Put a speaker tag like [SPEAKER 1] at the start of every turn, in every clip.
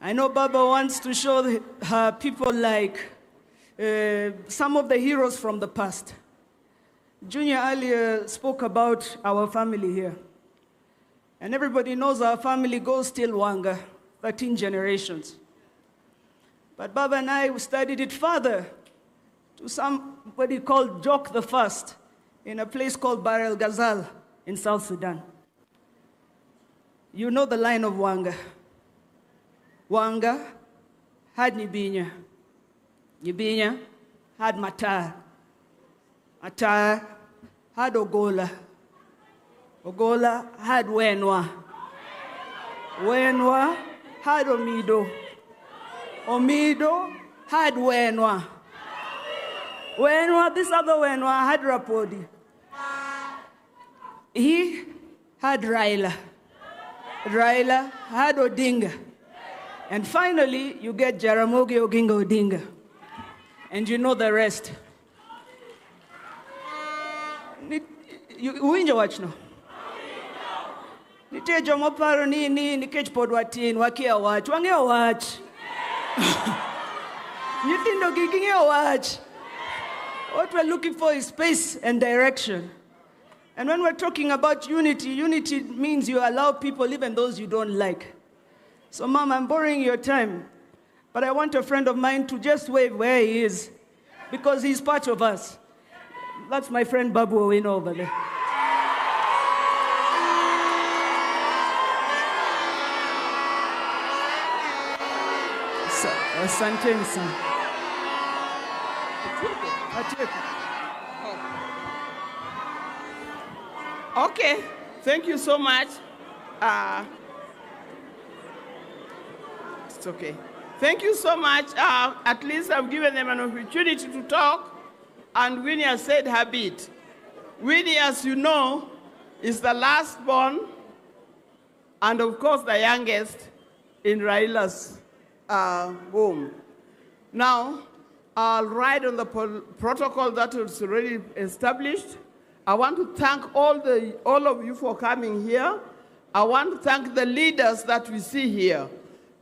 [SPEAKER 1] I know Baba wants to show her people like some of the heroes from the past. Junior earlier spoke about our family here. And everybody knows our family goes till Wanga, 13 generations. But Baba and I studied it further to somebody called Jock the First in a place called Beryl in South Sudan. You know the line of Wanga. Wanga had Nyibinya. Nyibinya had Matar. Matar had Ogola. Ogola had Wenwa. Wenwa had Omido. Omido had Wenwa. Wenwa, this other Wenwa had Rapodi. He had Raila. Raila had Odinga. And finally, you get Jaramogi Oginga Odinga. And you know the rest. Uwinja watch no? Nitie jomoparo ni nikech pod watin wakia watch. Wang'eyo watch. Nyithindo gi ging'eyo watch. What we're looking for is space and direction. And when we're talking about unity, unity means you allow people, even those you don't like. So, Mom, I'm borrowing your time, but I want a friend of mine to just wave where he is, because he's part of us. That's my friend Babu Owino over there. Asante sana.
[SPEAKER 2] Okay, thank you so much. It's okay. Thank you so much. At least I've given them an opportunity to talk, and Winnie has said her bit. Winnie, as you know, is the last born, and of course the youngest in Raila's home. Now, I'll write on the protocol that is already established. I want to thank all of you for coming here. I want to thank the leaders that we see here.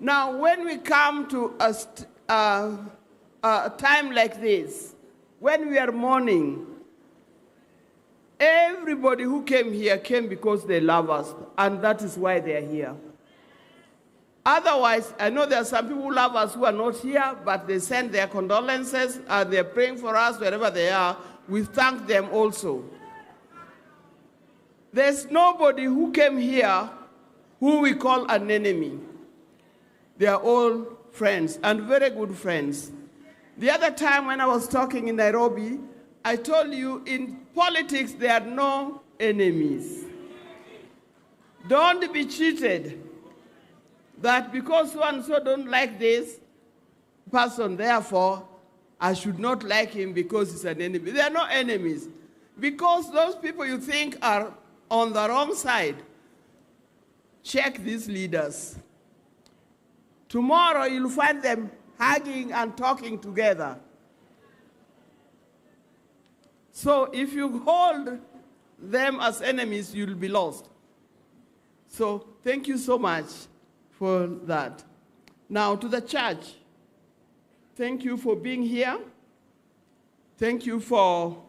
[SPEAKER 2] Now, when we come to a time like this, when we are mourning, everybody who came here came because they love us, and that is why they are here. Otherwise, I know there are some people who love us who are not here, but they send their condolences, and they're praying for us wherever they are. We thank them also. There's nobody who came here who we call an enemy. They are all friends, and very good friends. The other time when I was talking in Nairobi, I told you in politics there are no enemies. Don't be cheated that because so and so don't like this person, therefore I should not like him because he's an enemy. There are no enemies. Because those people you think are on the wrong side, check these leaders. Tomorrow you'll find them hugging and talking together. So if you hold them as enemies, you'll be lost. So thank you so much for that. Now to the church, thank you for being here. Thank you for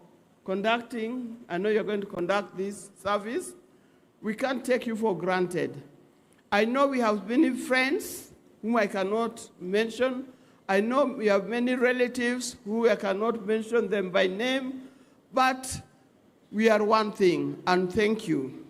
[SPEAKER 2] conducting. I know you're going to conduct this service. We can't take you for granted. I know we have many friends whom I cannot mention. I know we have many relatives who I cannot mention them by name, but we are one thing, and thank you.